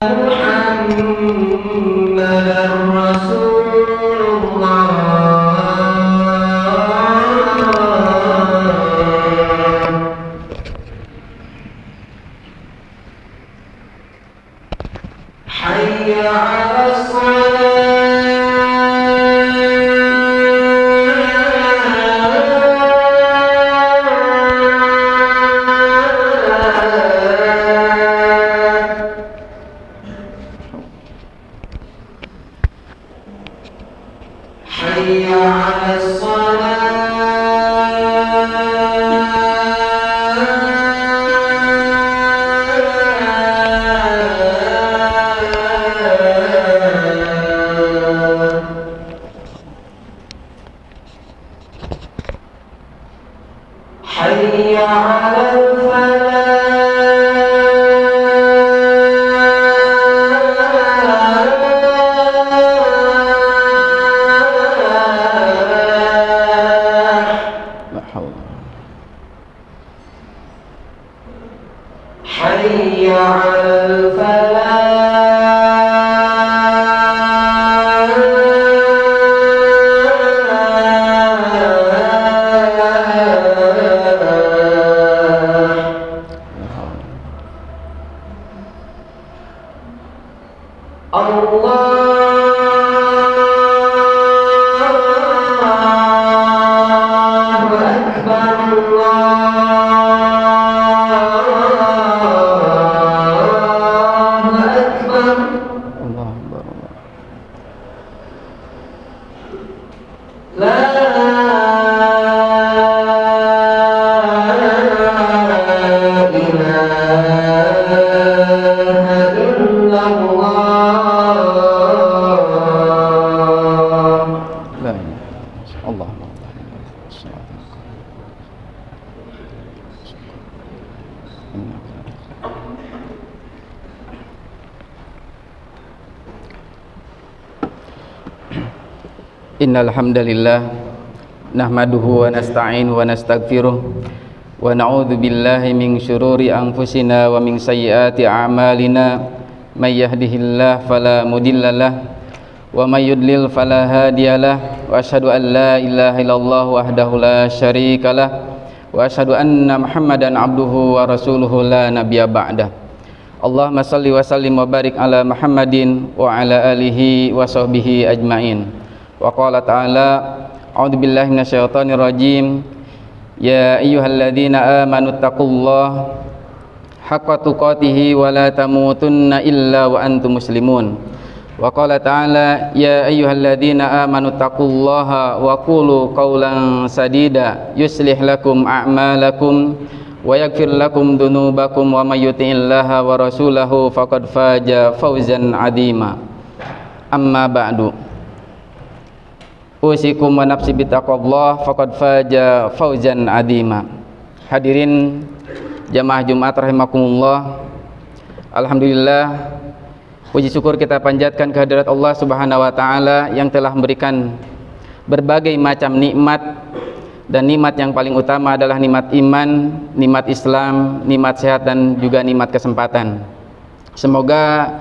محمدًا رسول الله حي على حي على حي على لا حول حي على الله أكبر الله. لا إله إلا الله لا إله إلا الله. الصلاة Innal hamdalillah nahmaduhu wa nasta'inu wa nastaghfiruh wa na'udzu billahi min syururi anfusina wa min sayyiati a'malina may yahdihillahu fala mudhillalah wa may yudlil fala hadiyalah wa asyhadu an la ilaha illallah wahdahu la syarikalah wa asyhadu anna Muhammadan abduhu wa rasuluhu la nabiyya ba'dah. Allahumma shalli wa sallim wa barik ala Muhammadin wa ala alihi wa sahbihi ajmain. Wa qala ta'ala a'udzu billahi minasyaitonir rajim ya ayyuhalladzina amanu taqullaha haqqa tuqatih wa la tamutunna illa wa antum muslimun. Wa qala ta'ala ya ayyuhalladzina amanu taqullaha wa qulu qawlan sadida yuslih lakum a'malakum wa yaghfir lakum dhunubakum wa may yuti'illaha wa rasulahu faqad faza fawzan 'azima. Amma ba'du. Usikum wa nafsi bittaqwallah faqad faza fawzan 'azima. Hadirin jamaah Jumat rahimakumullah. Alhamdulillah, puji syukur kita panjatkan kehadirat Allah Subhanahu wa taala yang telah memberikan berbagai macam nikmat, dan nikmat yang paling utama adalah nikmat iman, nikmat Islam, nikmat sehat, dan juga nikmat kesempatan. Semoga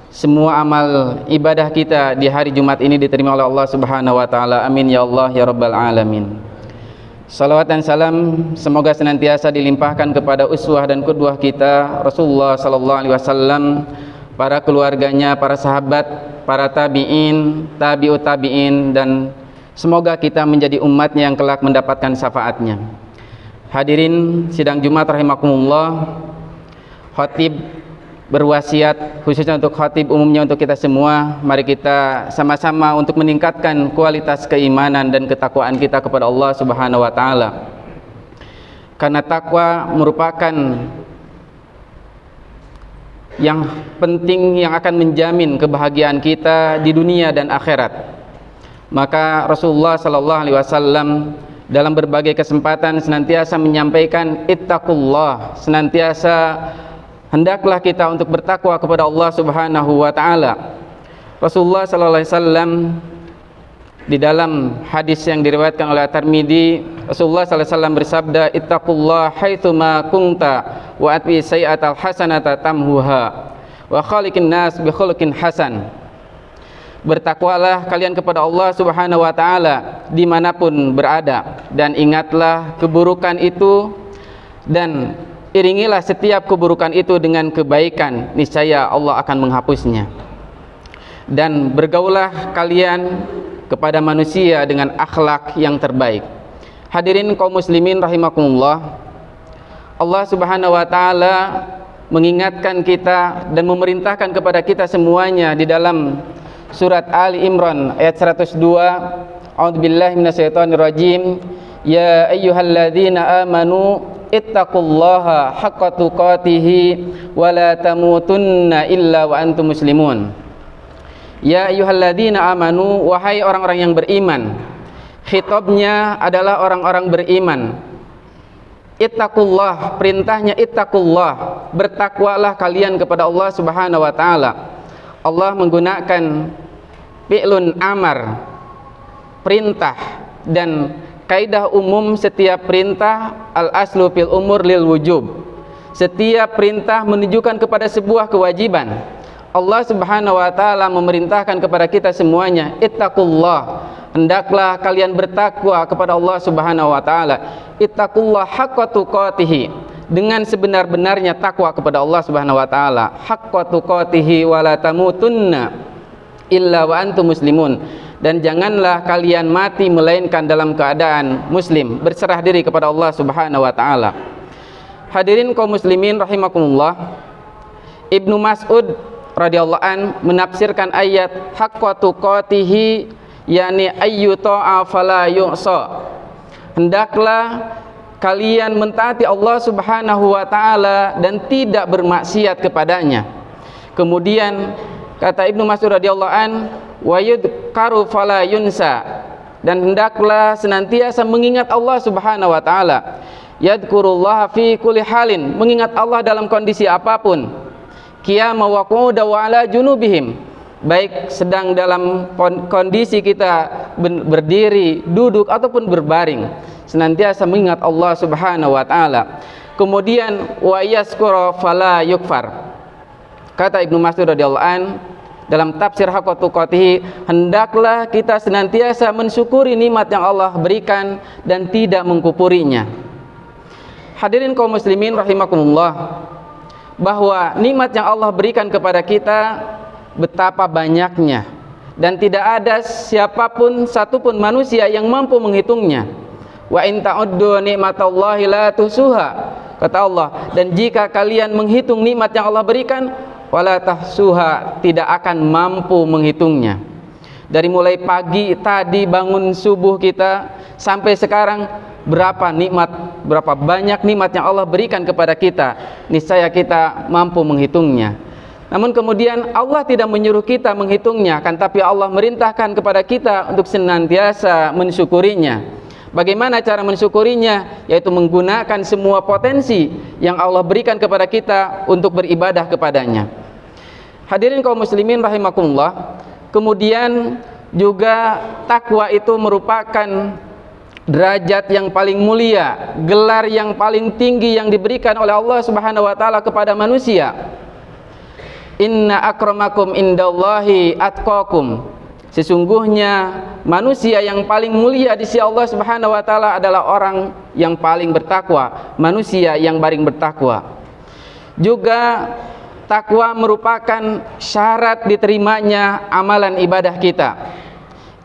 semua amal ibadah kita di hari Jumat ini diterima oleh Allah Subhanahu wa taala. Amin ya Allah ya rabbal alamin. Salawat dan salam semoga senantiasa dilimpahkan kepada uswah dan qudwah kita Rasulullah sallallahu alaihi wasallam, para keluarganya, para sahabat, para tabi'in, tabi'ut tabi'in, dan semoga kita menjadi umatnya yang kelak mendapatkan syafaatnya. Hadirin sidang Jumat rahimakumullah, khatib berwasiat khususnya untuk khatib, umumnya untuk kita semua, mari kita sama-sama untuk meningkatkan kualitas keimanan dan ketakwaan kita kepada Allah Subhanahu wa taala. Karena takwa merupakan yang penting yang akan menjamin kebahagiaan kita di dunia dan akhirat. Maka Rasulullah sallallahu alaihi wasallam dalam berbagai kesempatan senantiasa menyampaikan ittaqullah, senantiasa hendaklah kita untuk bertakwa kepada Allah Subhanahu wa taala. Rasulullah sallallahu alaihi wasallam di dalam hadis yang diriwayatkan oleh At-Tirmidzi, Rasulullah sallallahu alaihi wasallam bersabda, "Ittaqullah haitsuma kunta wa atbi sayyi'atal hasanata tamhuha wa khaliqin nas bi khuluqin hasan. Bertakwalah kalian kepada Allah Subhanahu wa taala dimanapun berada, dan ingatlah keburukan itu dan iringilah setiap keburukan itu dengan kebaikan, niscaya Allah akan menghapusnya. Dan bergaulah kalian kepada manusia dengan akhlak yang terbaik. Hadirin kaum muslimin rahimakumullah, Allah Subhanahu wa taala mengingatkan kita dan memerintahkan kepada kita semuanya di dalam surat Ali Imran ayat 102, A'udzubillahi minasyaitonirrajim, ya ayyuhalladzina amanu ittaqullaha haqqa tuqatihi wa la tamutunna illa wa antum muslimun. Ya ayyuhalladzina amanu, wahai orang-orang yang beriman. Khitabnya adalah orang-orang beriman. Ittaqullah, perintahnya ittaqullah, bertakwalah kalian kepada Allah Subhanahu wa taala. Allah menggunakan fi'lun amar, perintah, dan kaidah umum setiap perintah al-aslu fil umur lil wujub. Setiap perintah menunjukkan kepada sebuah kewajiban. Allah Subhanahu wa taala memerintahkan kepada kita semuanya, ittaqullah, hendaklah kalian bertakwa kepada Allah Subhanahu wa taala. Ittaqullah haqqa tuqatihi, dengan sebenar-benarnya takwa kepada Allah Subhanahu wa taala. Haqqa tuqatihi wa la tamutunna illa wa antum muslimun, dan janganlah kalian mati melainkan dalam keadaan muslim, berserah diri kepada Allah Subhanahu wa taala. Hadirin kaum muslimin rahimakumullah, Ibnu Mas'ud radhiyallahu an menafsirkan ayat haqqa tuqatihi yakni ayyu ta'a fala yu'sa, hendaklah kalian mentaati Allah Subhanahu wa taala dan tidak bermaksiat kepadanya. Kemudian kata Ibnu Mas'ud radhiyallahu an, wa yudkaru fala yunsa, dan hendaklah senantiasa mengingat Allah Subhanahu wa taala. Yadkurullaha fi kulli halin, mengingat Allah dalam kondisi apapun. Qiyama wa qu'uda wa ala junubihim, baik sedang dalam kondisi kita berdiri, duduk ataupun berbaring, senantiasa mengingat Allah Subhanahu wa taala. Kemudian wa yaskura fala yukfar, kata Ibnu Mas'ud radhiyallahu an dalam tafsir haqqa tuqatihi, hendaklah kita senantiasa mensyukuri nikmat yang Allah berikan dan tidak mengkufurinya. Hadirin kaum muslimin rahimakumullah, bahwa nikmat yang Allah berikan kepada kita betapa banyaknya, dan tidak ada siapapun satupun manusia yang mampu menghitungnya. Wa in ta'uddu nikmatallahi la tuhsuha, kata Allah, dan jika kalian menghitung nikmat yang Allah berikan, wala tahsuha, tidak akan mampu menghitungnya. Dari mulai pagi tadi bangun subuh kita sampai sekarang, berapa banyak nikmat yang Allah berikan kepada kita, niscaya kita mampu menghitungnya. Namun kemudian Allah tidak menyuruh kita menghitungnya, kan, tapi Allah merintahkan kepada kita untuk senantiasa mensyukurinya. Bagaimana cara mensyukurinya? Yaitu menggunakan semua potensi yang Allah berikan kepada kita untuk beribadah kepadanya. Hadirin kaum muslimin rahimakumullah, kemudian juga takwa itu merupakan derajat yang paling mulia, gelar yang paling tinggi yang diberikan oleh Allah Subhanahu wa taala kepada manusia. Inna akramakum indallahi atqakum, sesungguhnya manusia yang paling mulia di sisi Allah Subhanahu wa taala adalah orang yang paling bertakwa, manusia yang paling bertakwa. Juga takwa merupakan syarat diterimanya amalan ibadah kita.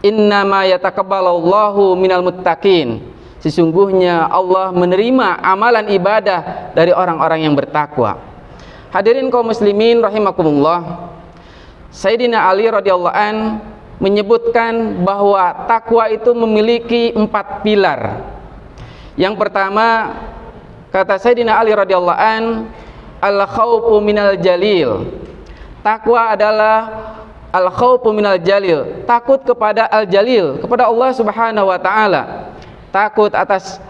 Innama yataqabbalallahu minal muttaqin, sesungguhnya Allah menerima amalan ibadah dari orang-orang yang bertakwa. Hadirin kaum muslimin rahimakumullah, Sayyidina Ali radhiyallahu an menyebutkan bahwa takwa itu memiliki 4 pilar. Yang pertama, kata Sayyidina Ali radhiyallahu an, al-khaufu minal jalil. Takwa adalah al-khaufu minal jalil, takut kepada al-jalil, kepada Allah Subhanahu wa taala. Takut atas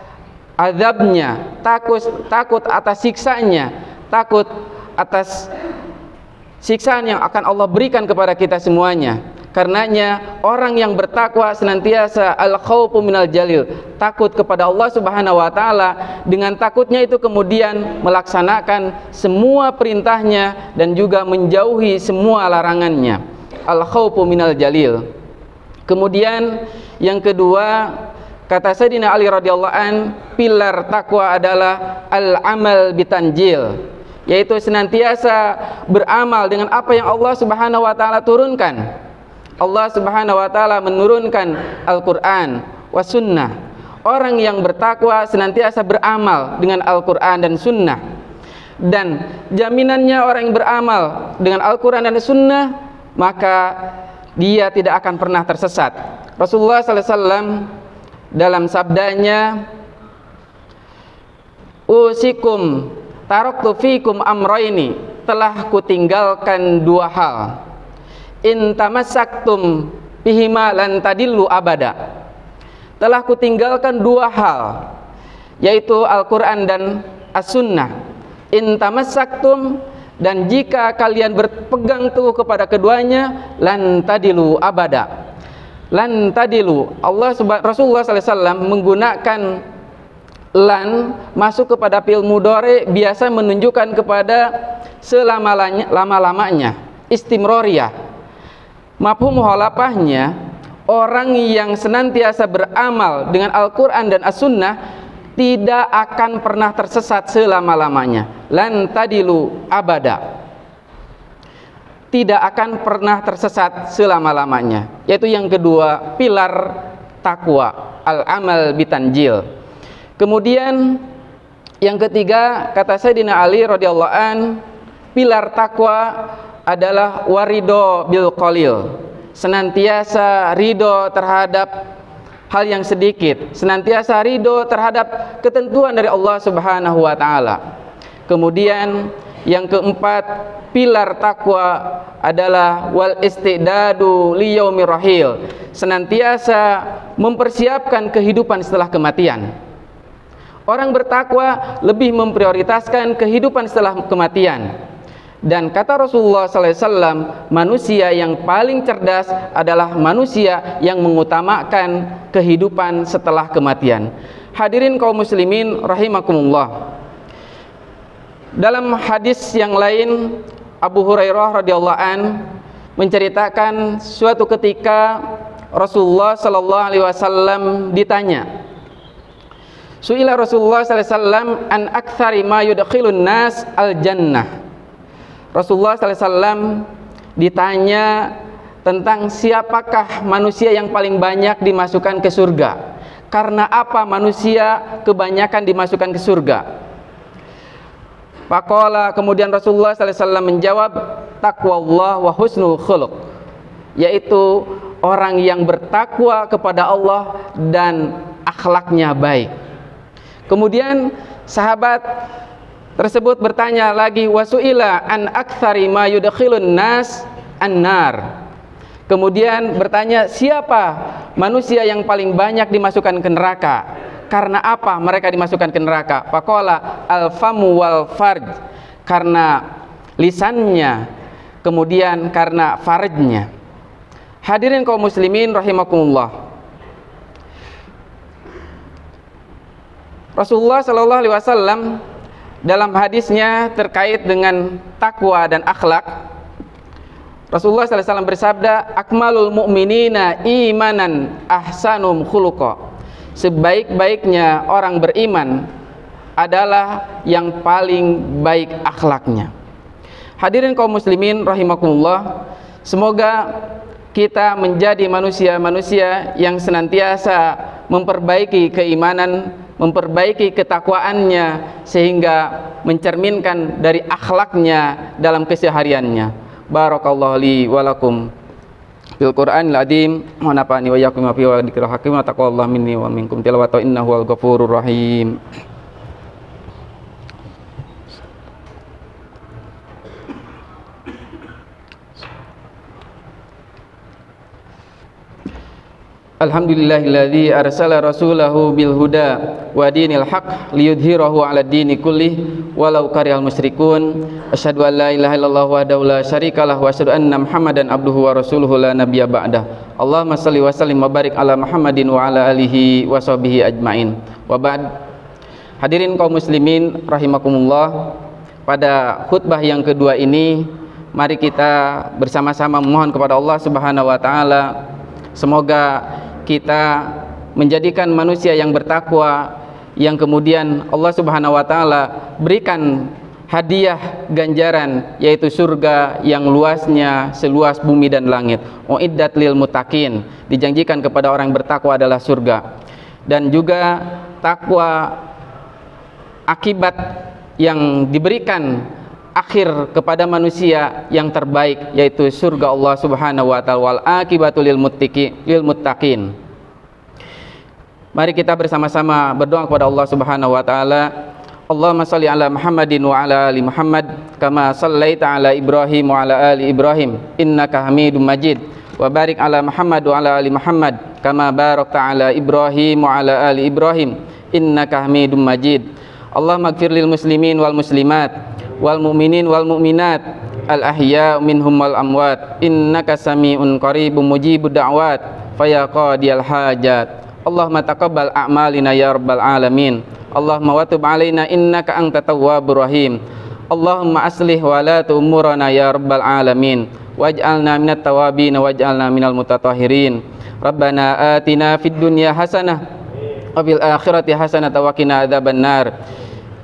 azabnya, takut atas siksanya, takut atas siksaan yang akan Allah berikan kepada kita semuanya. Karenanya orang yang bertakwa senantiasa al-khaufu minal jalil, takut kepada Allah Subhanahu wa taala. Dengan takutnya itu kemudian melaksanakan semua perintahnya dan juga menjauhi semua larangannya. Al-khaufu minal jalil. Kemudian yang kedua, kata Sayyidina Ali radhiyallahu an, pilar takwa adalah al-amal bitanjil, yaitu senantiasa beramal dengan apa yang Allah Subhanahu wa taala turunkan. Allah Subhanahu wa taala menurunkan Al-Qur'an was sunnah. Orang yang bertakwa senantiasa beramal dengan Al-Qur'an dan sunnah. Dan jaminannya orang yang beramal dengan Al-Qur'an dan sunnah, maka dia tidak akan pernah tersesat. Rasulullah sallallahu alaihi wasallam dalam sabdanya, usikum taraktu fikum amraini, telah kutinggalkan dua hal. In tamassaktum bihima lan tadillu abada. Telah kutinggalkan dua hal, yaitu Al-Qur'an dan As-Sunnah. In tamassaktum, dan jika kalian berpegang teguh kepada keduanya, lan tadillu abada. Lan tadillu, Rasulullah SAW menggunakan lan masuk kepada fi'il mudhari biasa menunjukkan kepada selama-lamanya, istimroriyah. Mafhum mukhalafahnya, orang yang senantiasa beramal dengan Al-Qur'an dan As-Sunnah tidak akan pernah tersesat selama-lamanya. Lan tadilu abada, tidak akan pernah tersesat selama-lamanya. Yaitu yang kedua, pilar takwa, al-amal bitanjil. Kemudian yang ketiga, kata Sayyidina Ali radhiyallahu an, pilar takwa adalah warido bil qalil, senantiasa ridho terhadap hal yang sedikit, senantiasa ridho terhadap ketentuan dari Allah Subhanahu wa taala. Kemudian yang keempat, pilar takwa adalah wal istidadu li yaumir rahil, senantiasa mempersiapkan kehidupan setelah kematian. Orang bertakwa lebih memprioritaskan kehidupan setelah kematian. Dan kata Rasulullah SAW, manusia yang paling cerdas adalah manusia yang mengutamakan kehidupan setelah kematian. Hadirin kaum muslimin rahimakumullah. Dalam hadis yang lain, Abu Hurairah radhiyallahu an menceritakan suatu ketika Rasulullah SAW ditanya. Su'ila Rasulullah SAW an aktsari ma yudkhilun nas al jannah. Rasulullah SAW ditanya tentang siapakah manusia yang paling banyak dimasukkan ke surga. Karena apa manusia kebanyakan dimasukkan ke surga? Faqala, kemudian Rasulullah SAW menjawab, taqwallah wa husnul khuluq, yaitu orang yang bertakwa kepada Allah dan akhlaknya baik. Kemudian sahabat tersebut bertanya lagi, wasu'ila an aktsari ma yudkhilun nas annar. Kemudian bertanya, siapa manusia yang paling banyak dimasukkan ke neraka? Karena apa mereka dimasukkan ke neraka? Faqala al-famu wal farj, karena lisannya, kemudian karena farjnya. Hadirin kaum muslimin rahimakumullah. Rasulullah sallallahu alaihi wasallam dalam hadisnya terkait dengan takwa dan akhlak, Rasulullah SAW bersabda, akmalul mu'minina imanan ahsanum khuluqa, sebaik-baiknya orang beriman adalah yang paling baik akhlaknya. Hadirin kaum muslimin rahimakumullah, semoga kita menjadi manusia-manusia yang senantiasa memperbaiki keimanan, memperbaiki ketakwaannya, sehingga mencerminkan dari akhlaknya dalam kesehariannya. Barakallahu li wa lakum bil Qur'anil azim wa nafa'ani wa iyyakum fi wa dzikril hakim wa taqallahu minni wa minkum tilawatu innahu wal ghafurur rahim. Alhamdulillahilladzi arsala rasulahu bil huda wa dinil haq liyudhhirahu 'ala dini kullih walau karihal musyrikun. Asyhadu an la ilaha illallah wahdahu la syarikalah wa asyhadu anna Muhammadan abduhu wa rasuluhu la nabiyya ba'dah. Allahumma shalli wa sallim wa barik ala Muhammadin wa ala alihi wa sahbihi ajmain. Wa ba'd. Hadirin kaum muslimin rahimakumullah, pada khutbah yang kedua ini mari kita bersama-sama memohon kepada Allah Subhanahu wa taala semoga kita menjadikan manusia yang bertakwa, yang kemudian Allah Subhanahu wa taala berikan hadiah ganjaran, yaitu surga yang luasnya seluas bumi dan langit. Uiddat lil muttaqin, dijanjikan kepada orang yang bertakwa adalah surga. Dan juga takwa akibat yang diberikan akhir kepada manusia yang terbaik, yaitu surga Allah Subhanahu wa taala. Wal akibatu lil muttaqin. Mari kita bersama-sama berdoa kepada Allah Subhanahu wa taala. Allahumma shalli ala Muhammadin wa ala ali Muhammad kama shallaita ala Ibrahim wa ala ali Ibrahim innaka Hamidum Majid. Wa barik ala Muhammad wa ala ali Muhammad kama barakta ala Ibrahim wa ala ali Ibrahim innaka Hamidum Majid. Allahumma ighfir lil muslimin wal muslimat wal mu'minin wal mu'minat al ahya minhum wal amwat innaka sami'un qaribun mujibud da'wat faya qadiyal hajat. Allahumma taqabbal a'malina ya rabbal alamin. Allahumma wa tub alaina innaka antat tawwabur rahim. Allahumma aslih walata umurana ya rabbal alamin waj'alna minat tawabin waj'alna minal mutatahhirin. Rabbana atina fid dunya hasanah wa fil akhirati hasanah wa qina adzabannar.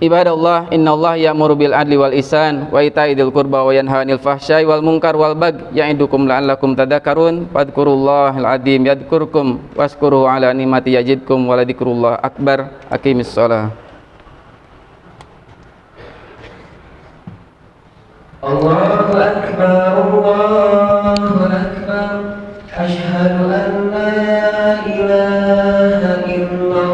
Ibadallah, innallaha ya'muru bil adli wal ihsan wa ita'i dzil qurba wa yanha 'anil fahsya'i wal munkar wal bagyi ya'idukum la'allakum tadhakkarun. Fadhkurullahal 'adzim yadhkurkum washkuruhu 'ala ni'mati yazidkum wa ladzikrullahi akbar. Aqimis shalah. Allahu akbar, Allahu akbar. Asyhadu an la ilaha illallah.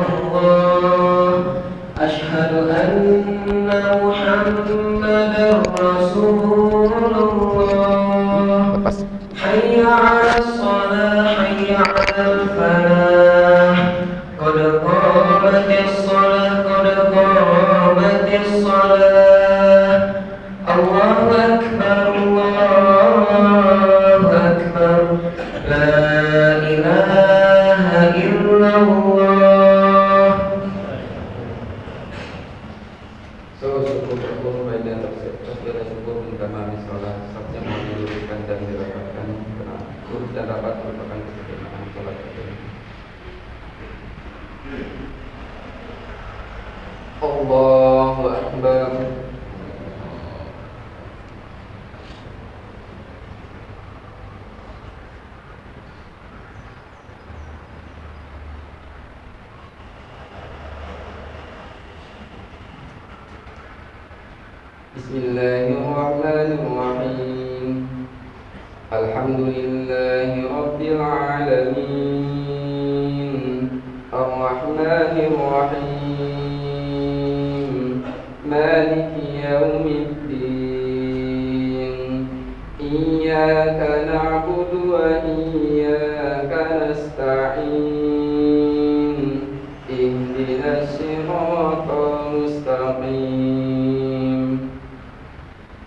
Asyhadu anna Muhammadar Rasulullah. Hayya 'alas shalah, hayya 'alal falah. Qad qamatis shalah, qad qamatis shalah. Allahu akbar, Allahu akbar. La ilaha illallah. Dan dapat merupakan kesempurnaan salat itu. Allahu akbar. Bismillahirrahmanirrahim. Alhamdulillahi rabbil alamin. Ar-Rahmanir Rahim. Maliki yaumiddin. Iyyaka na'budu wa iyyaka nasta'in. Ihdinas siratal mustaqim.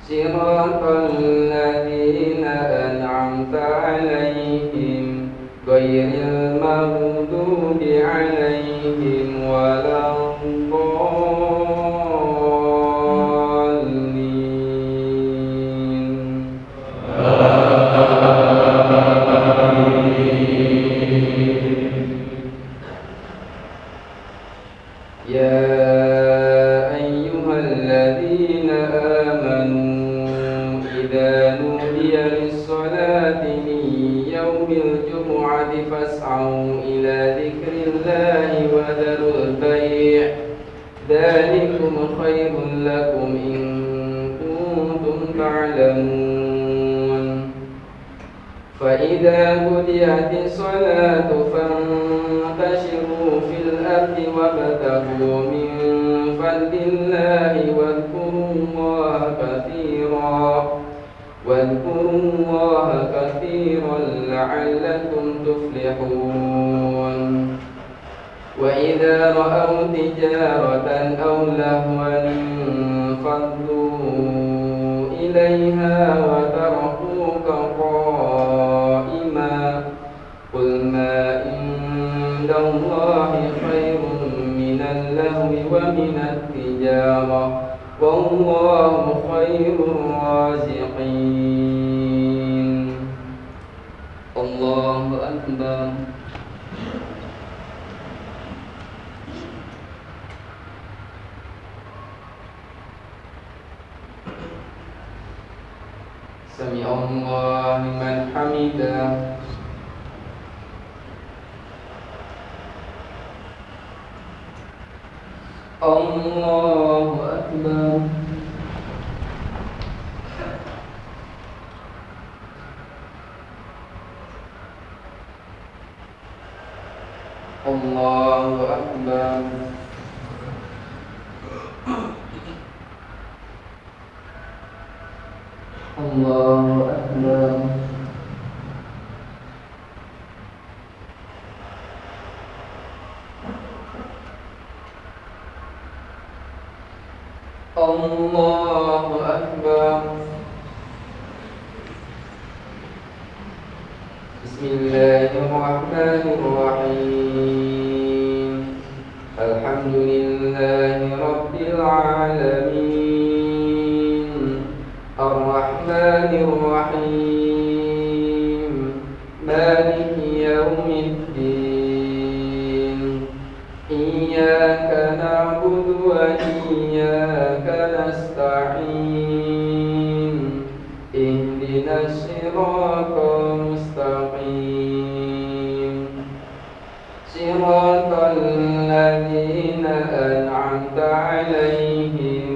Siratal ladzina an'amta 'alaihim ghairil maghdubi 'alaihim waladdallin. Ya ayyuhalladzina amanu idza nudiya lis-salati min yaumil jumu'ati fas'au ila dzikrillahi wa dharul bai'. Dzalikum khairul lakum in kuntum ta'lamun. Fa idza qudiyatis salatu fantashiru fil ardi wabtaghu min fadlillahi wadhkurullaha katsiran واذكروا الله كثيرا لعلكم تفلحون وإذا رأوا تجارة أو لهوا انفضوا إليها وتركوك قائما قل ما عند الله خير من اللهو ومن التجارة والله خير الرازقين. الله أكبر. سمع الله لمن حمده. الله أكبر. الله أكبر. الله أكبر. الله أكبر. بسم الله الرحمن الرحيم. الحمد لله رب العالمين الرحمن الرحيم مالك يوم الدين إياك نعبد وإياك نستعين اهدنا الصراط المستقيم صراط الذين أنعمت عليهم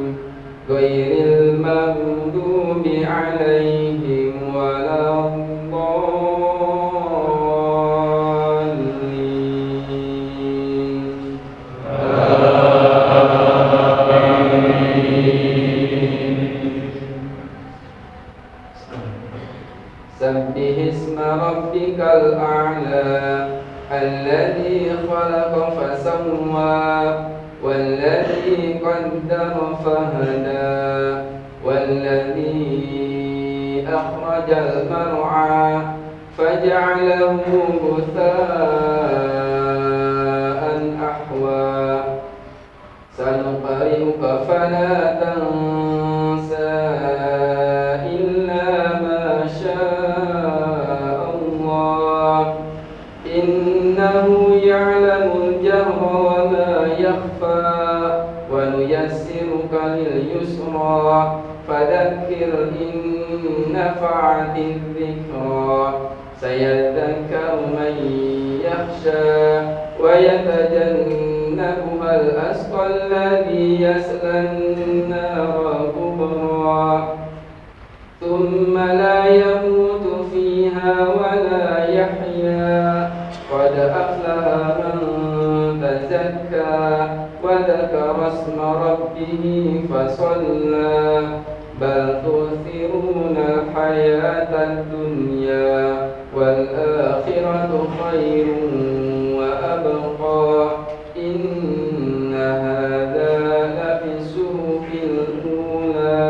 غير المغضوب عليهم ولا الضالين. سبح اسم ربك الأعلى الذي خلق فسوى والذي قدر فهدى والذي أخرج المرعى فجعله غثاء أحوى سنقرئك فلا تنسى إلا ما شاء الله إنه يعلم الجهر وما يخفى ونيسرك لليسرى فذكر إن نفعت الذكرى سيذكر من يخشى ويتجنبها الأشقى الذي يصلى النار الكبرى ثم لا يموت فيها ولا يحيا قد أفلح من تزكى وذكر اسم ربه فصلى بل تؤثرون الحياة الدنيا والآخرة خير وأبقى إن هذا لفي الصحف الأولى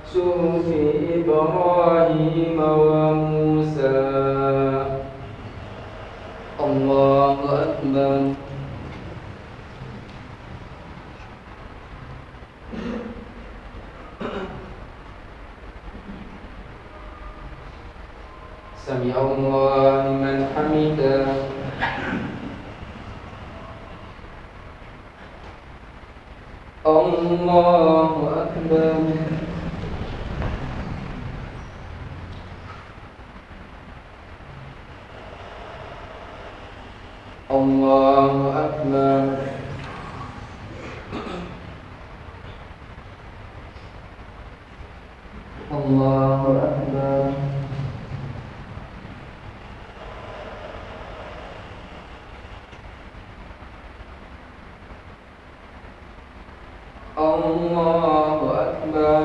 صحف إبراهيم وموسى. الله أكبر. سمع الله لمن حمده. الله أكبر. الله أكبر. الله أكبر. الله أكبر.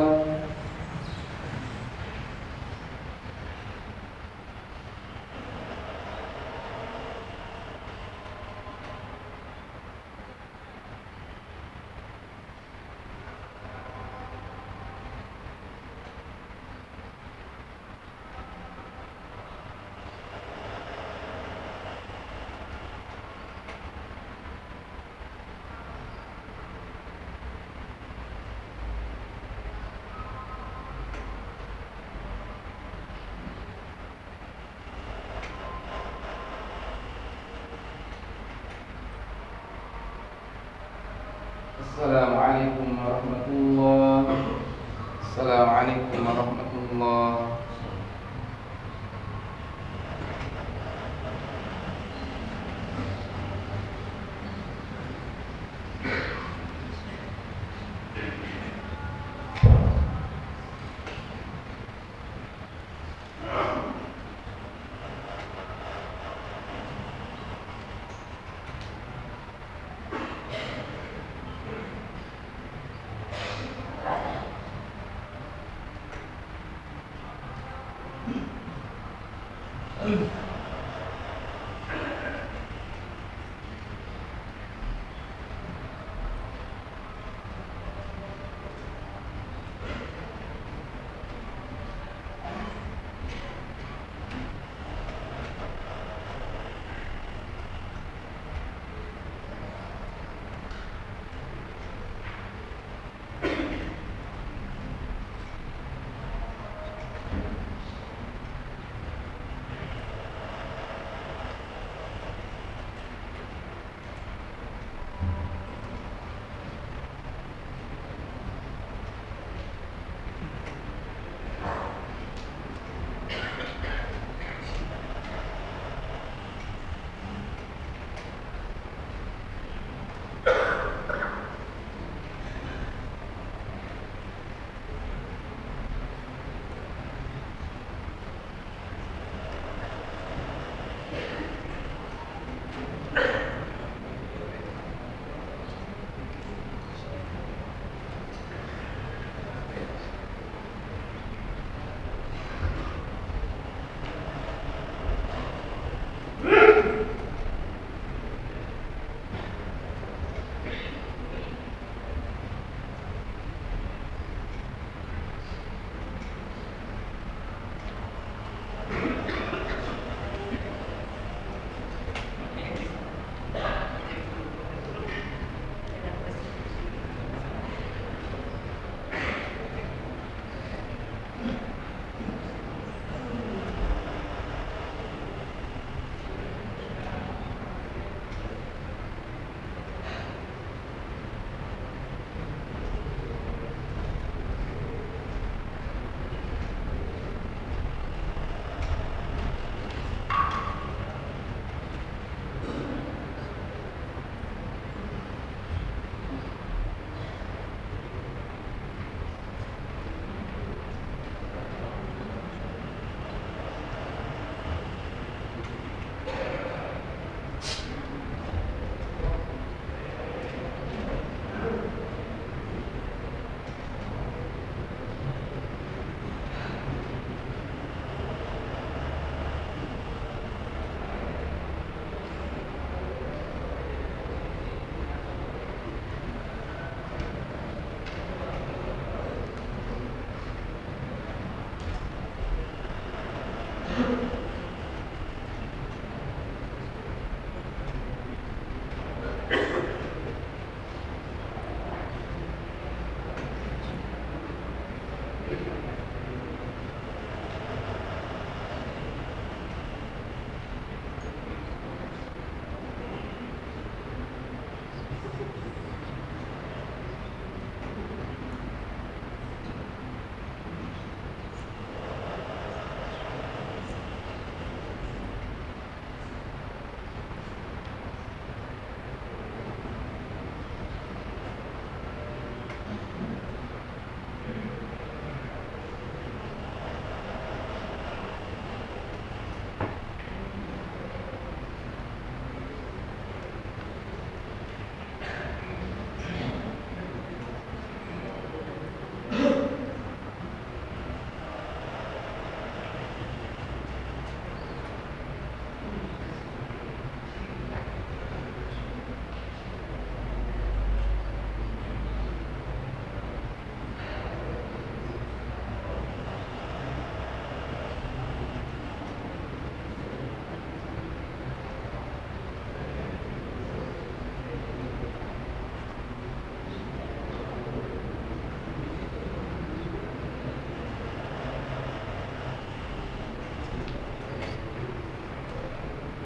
Assalamualaikum warahmatullahi. Assalamualaikum warahmatullahi.